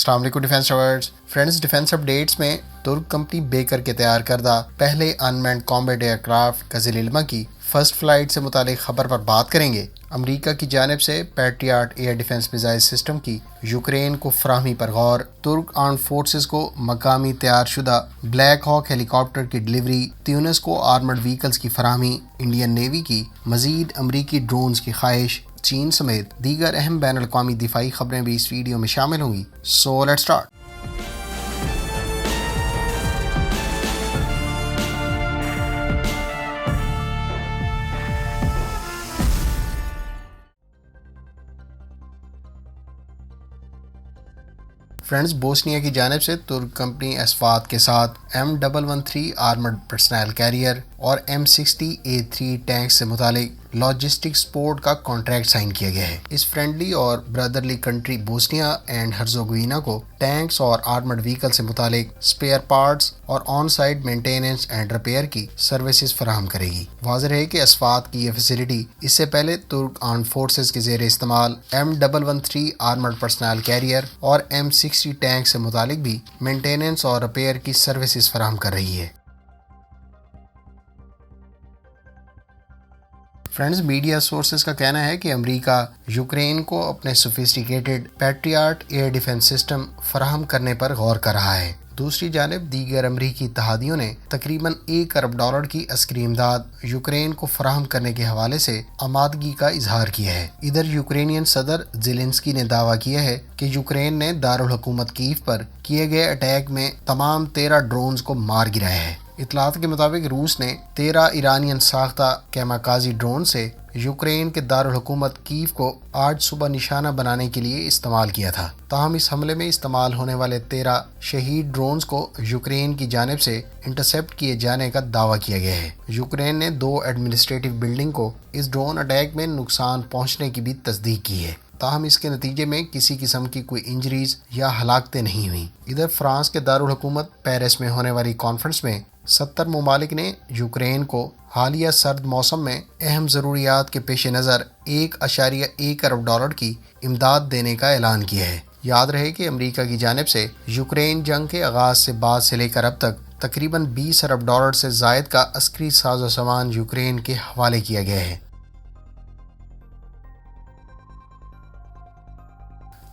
السلام علیکم defence lovers friends, defence updates میں ترک کمپنی بیکر کے تیار کردہ پہلے انمینڈ کامبیٹ ایئر کرافٹ گزل علما کی فرسٹ فلائٹ سے متعلق خبر پر بات کریں گے۔ امریکہ کی جانب سے patriot air defence missile system کی یوکرین کو فراہمی پر غور، ترک آرمڈ فورسز کو مقامی تیار شدہ بلیک ہاک ہیلی کاپٹر کی ڈلیوری، تیونس کو آرمڈ وہیکلز کی فراہمی، انڈین نیوی کی مزید امریکی ڈرونز کی خواہش، چین سمیت دیگر اہم بین الاقوامی دفاعی خبریں بھی اس ویڈیو میں شامل ہوں گی۔ So let's start. Friends, Bosnia کی جانب سے ترک کمپنی اسفات کے ساتھ M113 آرمڈ پرسنل کیریئر اور M60A3 ٹینک سے متعلق لاجسٹک سپورٹ کا کانٹریکٹ سائن کیا گیا ہے۔ اس فرینڈلی اور برادرلی کنٹری بوسنیا اینڈ ہرزوگوینا کو ٹینکس اور آرمڈ وہیکل سے متعلق اسپیئر پارٹس اور on site maintenance and repair کی سروسز فراہم کرے گی۔ واضح ہے کہ اسفات کی یہ فیسلٹی اس سے پہلے ترک آرمڈ فورسز کے زیر استعمال M113 آرمڈ پرسنل کیریئر اور M60 ٹینک سے متعلق بھی مینٹیننس اور ریپیئر کی سروسز فراہم کر رہی ہے۔ فرینڈز، میڈیا سورسز کا کہنا ہے کہ امریکہ یوکرین کو اپنے sophisticated patriot air defence system فراہم کرنے پر غور کر رہا ہے۔ دوسری جانب دیگر امریکی اتحادیوں نے تقریباً $1 ارب کی عسکری امداد یوکرین کو فراہم کرنے کے حوالے سے آمادگی کا اظہار کیا ہے۔ ادھر یوکرینین صدر زیلنسکی نے دعویٰ کیا ہے کہ یوکرین نے دارالحکومت کیف پر کیے گئے اٹیک میں تمام 13 ڈرونز کو مار گرایا ہے۔ اطلاعات کے مطابق روس نے 13 ایرانین ساختہ کیماکازی ڈرون سے یوکرین کے دارالحکومت کیف کو آج صبح نشانہ بنانے کے لیے استعمال کیا تھا۔ تاہم اس حملے میں استعمال ہونے والے 13 شہید ڈرونز کو یوکرین کی جانب سے انٹرسیپٹ کیے جانے کا دعویٰ کیا گیا ہے۔ یوکرین نے 2 ایڈمنسٹریٹو بلڈنگ کو اس ڈرون اٹیک میں نقصان پہنچنے کی بھی تصدیق کی ہے، تاہم اس کے نتیجے میں کسی قسم کی کوئی انجریز یا ہلاکتیں نہیں ہوئیں۔ ادھر فرانس کے دارالحکومت پیرس میں ہونے والی کانفرنس میں 70 ممالک نے یوکرین کو حالیہ سرد موسم میں اہم ضروریات کے پیش نظر $1.1 ارب کی امداد دینے کا اعلان کیا ہے۔ یاد رہے کہ امریکہ کی جانب سے یوکرین جنگ کے آغاز سے بعد سے لے کر اب تک تقریباً $20 ارب سے زائد کا عسکری ساز و سامان یوکرین کے حوالے کیا گیا ہے۔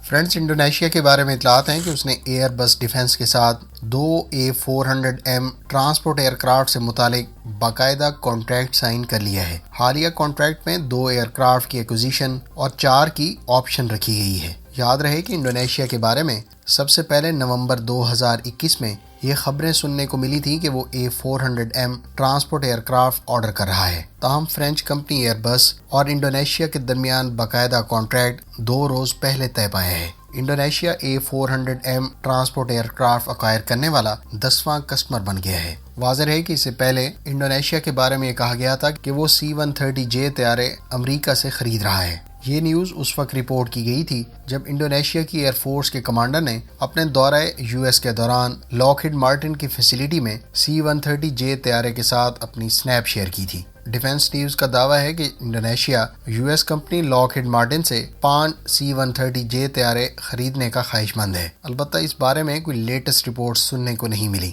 فرینڈز، انڈونیشیا کے بارے میں اطلاعات ہیں کہ اس نے ایئر بس ڈیفنس کے ساتھ 2 A400M ٹرانسپورٹ ایئر کرافٹ سے متعلق باقاعدہ کانٹریکٹ سائن کر لیا ہے۔ حالیہ کانٹریکٹ میں 2 ایئر کرافٹ کی ایکوزیشن اور 4 کی آپشن رکھی گئی ہے۔ یاد رہے کہ انڈونیشیا کے بارے میں سب سے پہلے نومبر 2021 میں یہ خبریں سننے کو ملی تھیں کہ وہ A400M transport year craft order کر رہا ہے۔ تاہم فرینچ کمپنی ایئر بس اور انڈونیشیا کے درمیان باقاعدہ کانٹریکٹ 2 روز پہلے طے پایا ہے۔ Indonesia A400M transport aircraft acquire کرنے والا 10واں کسٹمر بن گیا ہے۔ واضح ہے کہ اس سے پہلے انڈونیشیا کے بارے میں یہ کہا گیا تھا کہ وہ C-130J طیارے امریکہ سے خرید رہا ہے۔ یہ نیوز اس وقت رپورٹ کی گئی تھی جب انڈونیشیا کی ایئر فورس کے کمانڈر نے اپنے دورہ US کے دوران لاک ہیڈ مارٹن کی فیسلٹی میں C-130J طیارے کے ساتھ اپنی سنیپ شیئر کی تھی۔ ڈیفنس نیوز کا دعویٰ ہے کہ Indonesia US company Lockheed Martin سے 5 C-130J طیارے خریدنے کا خواہش مند ہے۔ البتہ اس بارے میں کوئی لیٹسٹ رپورٹ سننے کو نہیں ملی۔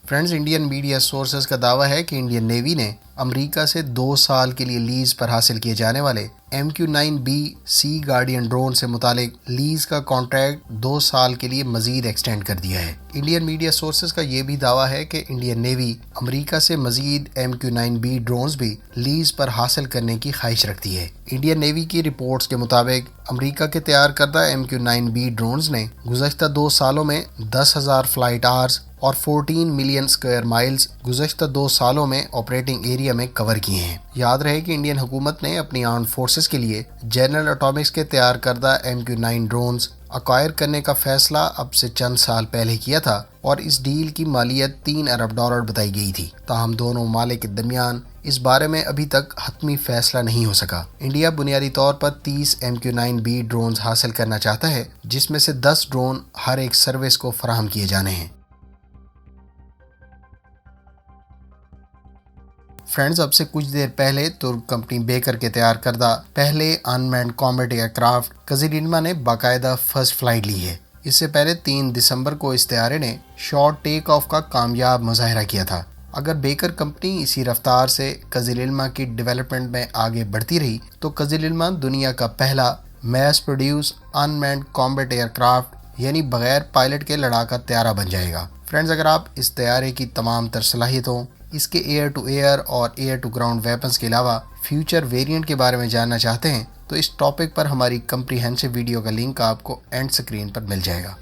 فرینڈز، انڈین میڈیا سورسز کا دعویٰ ہے کہ انڈین نیوی نے امریکہ سے 2 سال کے لیے لیز پر حاصل کیے جانے والے MQ-9B سی گارڈین ڈرون سے متعلق لیز کا کانٹریکٹ 2 سال کے لیے مزید ایکسٹینڈ کر دیا ہے۔ انڈین میڈیا سورسز کا یہ بھی دعویٰ ہے کہ انڈین نیوی امریکہ سے مزید MQ-9B ڈرونز بھی لیز پر حاصل کرنے کی خواہش رکھتی ہے۔ انڈین نیوی کی رپورٹس کے مطابق امریکہ کے تیار کردہ MQ-9B ڈرونز نے گزشتہ 2 سالوں میں 10,000 فلائٹ آورز اور 14 ملین اسکوائر مائلز گزشتہ 2 سالوں میں آپریٹنگ ایریا میں کور کیے ہیں۔ یاد رہے کہ انڈین حکومت نے اپنی آرمڈ فورسز کے لیے جنرل اٹامکس کے تیار کردہ MQ-9 ڈرونز ایکوائر کرنے کا فیصلہ اب سے چند سال پہلے کیا تھا اور اس ڈیل کی مالیت $3 ارب بتائی گئی تھی۔ تاہم دونوں ممالک کے درمیان اس بارے میں ابھی تک حتمی فیصلہ نہیں ہو سکا۔ انڈیا بنیادی طور پر 30 MQ-9B ڈرونز حاصل کرنا چاہتا ہے، جس میں سے 10 ڈرون ہر ایک سروس کو فراہم کیے جانے ہیں۔ فرینڈز، اب سے کچھ دیر پہلے ترک کمپنی بیکر کے تیار کردہ پہلے ان مینڈ کامبیٹ ایئر کرافٹ قزل علمہ نے باقاعدہ فرسٹ فلائٹ لی ہے۔ اس سے پہلے 3 دسمبر کو اس طیارے نے شارٹ ٹیک آف کا کامیاب مظاہرہ کیا تھا۔ اگر بیکر کمپنی اسی رفتار سے قزل علمہ کی ڈیولپمنٹ میں آگے بڑھتی رہی تو قزل علمہ دنیا کا پہلا mass produce unmanned combat aircraft یعنی بغیر پائلٹ کے لڑاکا طیارہ بن جائے گا۔ فرینڈز، اگر آپ اس طیارے کی تمام تر صلاحیتوں، اس کے ایئر ٹو ایئر اور ایئر ٹو گراؤنڈ ویپنز کے علاوہ فیوچر ویریئنٹ کے بارے میں جاننا چاہتے ہیں تو اس ٹاپک پر ہماری کمپریہنسو ویڈیو کا لنک آپ کو اینڈ سکرین پر مل جائے گا۔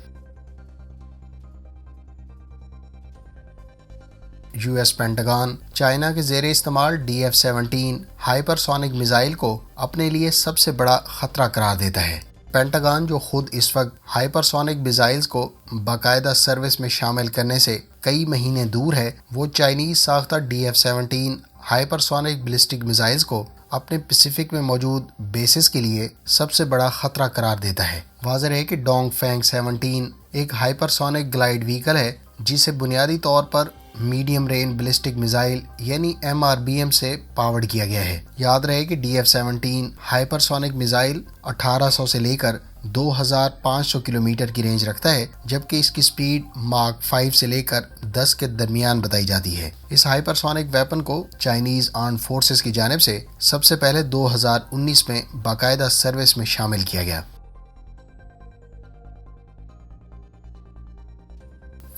یو ایس پینٹاگن چائنا کے زیر استعمال DF-17 ہائپر سونک میزائل کو اپنے لیے سب سے بڑا خطرہ قرار دیتا ہے۔ پینٹاگن جو خود اس وقت ہائپر سونک میزائلز کو باقاعدہ سروس میں شامل کرنے سے کئی مہینے دور ہے، وہ چائنیز ساختہ DF-17 hyper sonic ballistic missiles کو اپنے پیسیفک میں موجود بیسز کے لیے سب سے بڑا خطرہ قرار دیتا ہے۔ واضح ہے کہ ڈونگ فینگ 17 ایک ہائپر سونک گلائیڈ وہیکل ہے جسے بنیادی طور پر میڈیم رینج بیلسٹک میزائل یعنی MRBM سے پاورڈ کیا گیا ہے۔ یاد رہے کہ DF-17 ہائپر سونک میزائل 1800 سے لے کر 2500 کلومیٹر کی رینج رکھتا ہے، جبکہ اس کی سپیڈ ماک 5 سے لے کر 10 کے درمیان بتائی جاتی ہے۔ اس ہائپر سونک ویپن کو چائنیز آرمڈ فورسز کی جانب سے سب سے پہلے 2019 میں باقاعدہ سروس میں شامل کیا گیا۔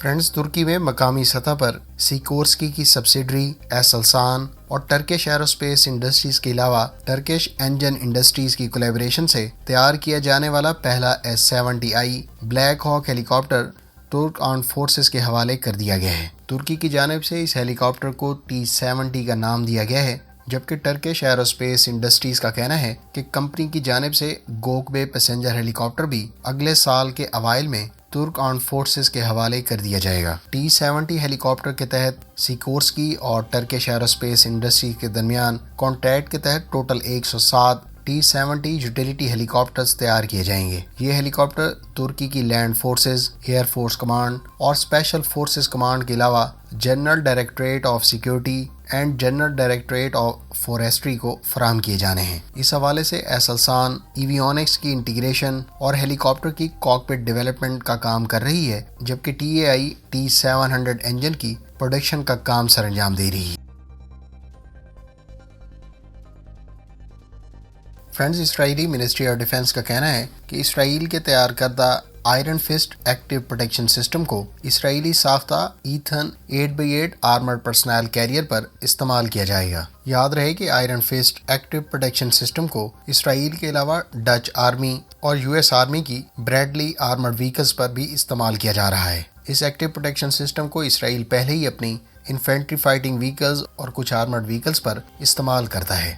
فرینڈز، ترکی میں مقامی سطح پر سیکورسکی کی سبسیڈری ایسلسان اور ٹرکش ایروسپیس انڈسٹریز کے علاوہ ٹرکش انجن انڈسٹریز کی کولیبریشن سے تیار کیا جانے والا پہلا S-70I بلیک ہاک ہیلی کاپٹر ترک آرمڈ فورسز کے حوالے کر دیا گیا ہے۔ ترکی کی جانب سے اس ہیلی کاپٹر کو T-70 کا نام دیا گیا ہے، جبکہ ٹرکش ایروسپیس انڈسٹریز کا کہنا ہے کہ کمپنی کی جانب سے گوکبے پیسنجر ہیلی کاپٹر بھی اگلے سال کے اوائل میں ترک آرمڈ فورسز کے حوالے کر دیا جائے گا۔ T-70 ہیلی کاپٹر کے تحت سیکورسکی اور ٹرکش ایروسپیس انڈسٹری کے درمیان کانٹریکٹ کے تحت ٹوٹل 107 T-70 یوٹیلیٹی ہیلی کاپٹرز تیار کیے جائیں گے۔ یہ ہیلی کاپٹر ترکی کی land forces, air force command اور اسپیشل فورسز کمانڈ کے علاوہ general directorate of security and general directorate of forestry کو فراہم کیے جانے ہیں۔ اس حوالے سے ایسلسان ایویونکس کی انٹیگریشن اور ہیلی کاپٹر کی کاکپٹ ڈیولپمنٹ کا کام کر رہی ہے، جبکہ TAI T-700 انجن کی پروڈکشن کا کام سر انجام دے رہی ہے۔ Friends, Israeli ministry of defence کا کہنا ہے کہ اسرائیل کے تیار کردہ Iron Fist active protection system کو اسرائیلی ساختہ Eitan 8x8 armoured personnel carrier پر استعمال کیا جائے گا۔ یاد رہے کہ Iron Fist active protection system کو اسرائیل کے علاوہ ڈچ آرمی اور US آرمی کی بریڈلی آرمرڈ وہیکلز پر بھی استعمال کیا جا رہا ہے۔ اس ایکٹیو پروٹیکشن سسٹم کو اسرائیل پہلے ہی اپنی انفینٹری فائٹنگ وہیکلز اور کچھ آرمرڈ وہیکلز پر استعمال کرتا ہے۔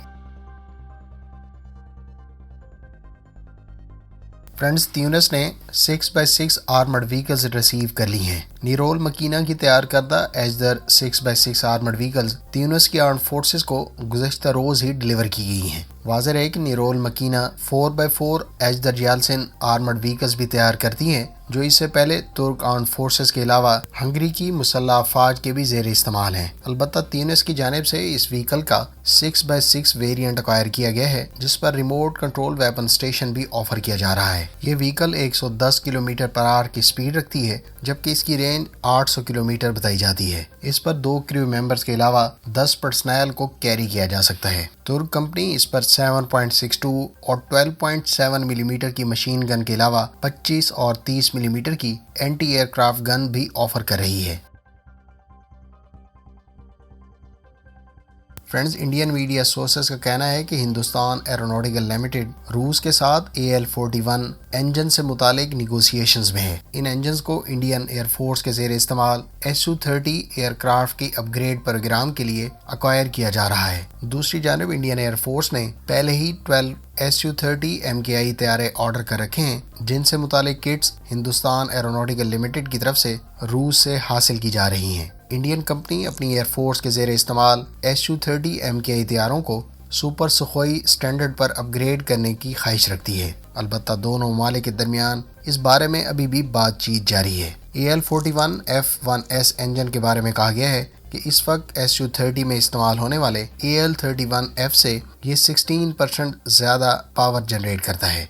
فرینڈز، تیونس نے 6x6 آرمرڈ وہیکلز ریسیو کر لی ہیں۔ نیرول مکینہ کی تیار کردہ ایجدر 6x6 آرمرڈ وہیکلز تیونس کی آرمڈ فورسز کو گزشتہ روز ہی ڈیلیور کی گئی ہیں۔ واضح ہے کہ نیرول مکینہ 4x4 ایجدر جیالسن آرمرڈ وہیکلز بھی تیار کرتی ہیں، جو اس سے پہلے ترک آرمڈ فورسز کے علاوہ ہنگری کی مسلح افواج کے بھی زیر استعمال ہیں۔ البتہ تیونس کی جانب سے اس وہیکل کا 6x6 ویریئنٹ ایکوائر کیا گیا ہے، جس پر ریموٹ کنٹرول ویپن اسٹیشن بھی آفر کیا جا رہا ہے۔ یہ وہیکل 110 کلومیٹر پر آور کی سپیڈ رکھتی ہے، جبکہ اس کی رینج 800 کلومیٹر بتائی جاتی ہے۔ اس پر 2 کریو ممبرز کے علاوہ 10 پرسنل کو کیری کیا جا سکتا ہے۔ ترک کمپنی اس پر 7.62 اور 12.7 ملی میٹر کی مشین گن کے علاوہ 25 اور 30 ملی میٹر کی اینٹی ایئر کرافٹ گن بھی آفر کر رہی ہے۔ فرینڈز، انڈین میڈیا سورسز کا کہنا ہے کہ ہندوستان ایروناٹیکل لمیٹڈ روس کے ساتھ AL-41 انجن سے متعلق نیگوسیشنز میں ہے۔ ان انجنز کو انڈین ایئر فورس کے زیر استعمال Su-30 ایئر کرافٹ کی اپ گریڈ پروگرام کے لیے ایکوائر کیا جا رہا ہے۔ دوسری جانب انڈین ایئر فورس نے پہلے ہی 12 Su-30 MKI طیارے آرڈر کر رکھے ہیں، جن سے متعلق کٹس ہندوستان ایروناٹیکل لمیٹڈ کی طرف سے روس سے حاصل کی جا رہی ہیں۔ انڈین کمپنی اپنی ایئر فورس کے زیر استعمال Su-30 MKI طیاروں کو سپر سخوئی سٹینڈرڈ پر اپ گریڈ کرنے کی خواہش رکھتی ہے۔ البتہ دونوں ممالک کے درمیان اس بارے میں ابھی بھی بات چیت جاری ہے۔ AL-41F1S انجن کے بارے میں کہا گیا ہے کہ اس وقت Su-30 میں استعمال ہونے والے AL-31F سے یہ 16% زیادہ پاور جنریٹ کرتا ہے۔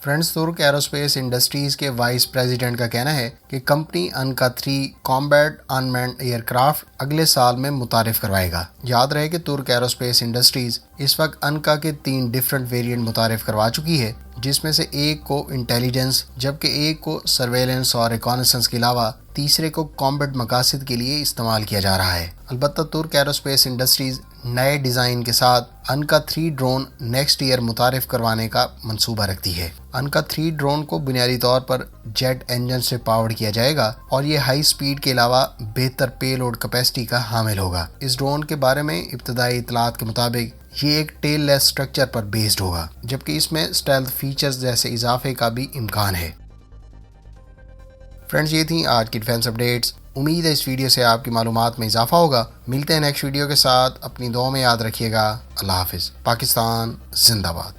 فرینڈز، ترک ایروسپیس انڈسٹریز کے وائس پریزیڈنٹ کا کہنا ہے کہ کمپنی انکا 3 کامبیٹ انمینڈ ایئر کرافٹ اگلے سال میں متعارف کروائے گا۔ یاد رہے کہ ترک ایروسپیس انڈسٹریز اس وقت انکا کے 3 ڈیفرنٹ ویریئنٹ متعارف کروا چکی ہے، جس میں سے ایک کو انٹیلیجنس جبکہ ایک کو سرویلنس اور ریکانیسنس کے علاوہ تیسرے کو کامبیٹ مقاصد کے لیے استعمال کیا جا رہا ہے۔ البتہ ترک ایروسپیس انڈسٹریز نئے ڈیزائن کے ساتھ انکا 3 ڈرون نیکسٹ ایئر متعارف کروانے کا منصوبہ رکھتی ہے۔ انکا 3 ڈرون کو بنیادی طور پر جیٹ انجن سے پاور کیا جائے گا اور یہ ہائی سپیڈ کے علاوہ بہتر پے لوڈ کیپیسٹی کا حامل ہوگا۔ اس ڈرون کے بارے میں ابتدائی اطلاعات کے مطابق یہ ایک ٹیل لیس سٹرکچر پر بیسڈ ہوگا، جبکہ اس میں اسٹیلتھ فیچرز جیسے اضافے کا بھی امکان ہے۔ فرینڈز، یہ تھیں آج کی ڈیفینس اپڈیٹس۔ امید ہے اس ویڈیو سے آپ کی معلومات میں اضافہ ہوگا۔ ملتے ہیں نیکسٹ ویڈیو کے ساتھ، اپنی دعا میں یاد رکھیے گا۔ اللہ حافظ۔ پاکستان زندہ باد۔